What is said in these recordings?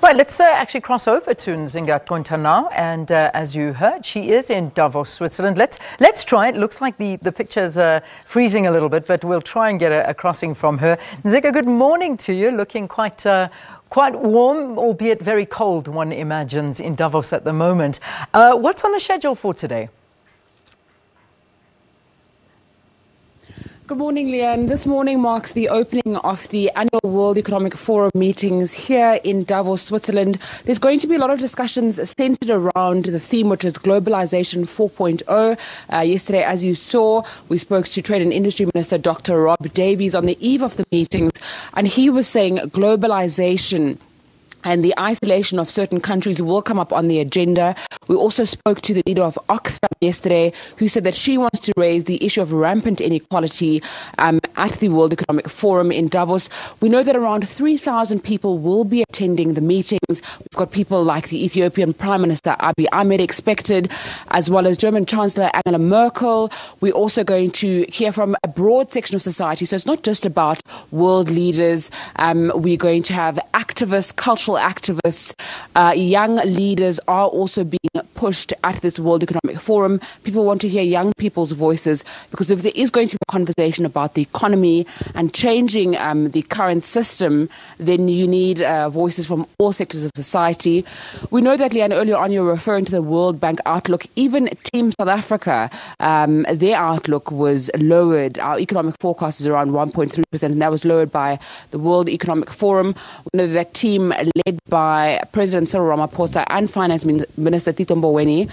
Right, let's actually cross over to Nzinga Qunta now, and as you heard, she is in Davos, Switzerland. Let's try. It looks like the picture's freezing a little bit, but we'll try and get a crossing from her. Nzinga, good morning to you. Looking quite warm, albeit very cold, one imagines, in Davos at the moment. What's on the schedule for today? Good morning, Leanne. This morning marks the opening of the annual World Economic Forum meetings here in Davos, Switzerland. There's going to be a lot of discussions centered around the theme, which is Globalization 4.0. Yesterday, as you saw, we spoke to Trade and Industry Minister Dr. Rob Davies on the eve of the meetings, and he was saying globalization and the isolation of certain countries will come up on the agenda. We also spoke to the leader of Oxfam yesterday, who said that she wants to raise the issue of rampant inequality at the World Economic Forum in Davos. We know that around 3,000 people will be attending the meetings. We've got people like the Ethiopian Prime Minister Abiy Ahmed expected, as well as German Chancellor Angela Merkel. We're also going to hear from a broad section of society. So it's not just about world leaders. We're going to have activists, cultural activists. Young leaders are also being pushed at this World Economic Forum. People want to hear young people's voices, because if there is going to be a conversation about the economy and changing the current system, then you need voices from all sectors of society. We know that, Leanne, earlier on you were referring to the World Bank outlook. Even Team South Africa, their outlook was lowered. Our economic forecast is around 1.3%, and that was lowered by the World Economic Forum. We know that team, led by President Cyril Ramaphosa and Finance Minister Tito Mboweni,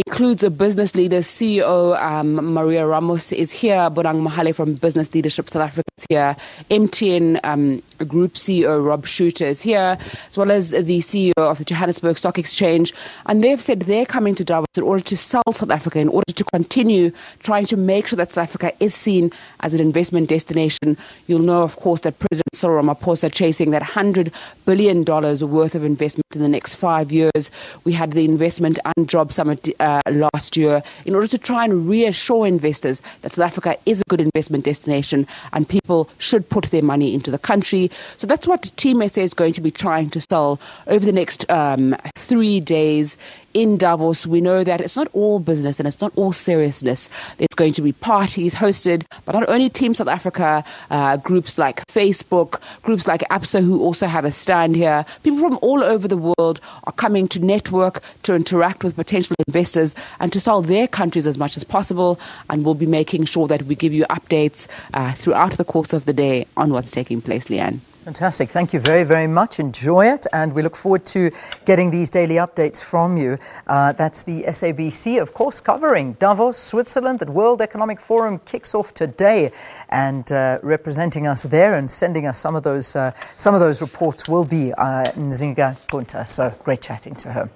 includes a business leader. CEO Maria Ramos is here. Bonang Mahale from Business Leadership South Africa is here. MTN Group CEO Rob Schutte is here, as well as the CEO of the Johannesburg Stock Exchange. And they've said they're coming to Davos in order to sell South Africa, in order to continue trying to make sure that South Africa is seen as an investment destination. You'll know, of course, that President Cyril Ramaphosa chasing that $100 billion worth of investment in the next 5 years. We had the Investment and Job Summit last year in order to try and reassure investors that South Africa is a good investment destination and people should put their money into the country. So that's what Team SA is going to be trying to sell over the next 3 days in Davos. We know that it's not all business and it's not all seriousness. There's going to be parties hosted, but not only Team South Africa, groups like Facebook, groups like APSA, who also have a stand here. People from all over the world are coming to network, to interact with potential investors and to sell their countries as much as possible. And we'll be making sure that we give you updates throughout the course of the day on what's taking place, Leanne. Fantastic. Thank you very, very much. Enjoy it. And we look forward to getting these daily updates from you. That's the SABC, of course, covering Davos, Switzerland. The World Economic Forum kicks off today, and representing us there and sending us some of those reports will be Nzinga Qunta. So great chatting to her.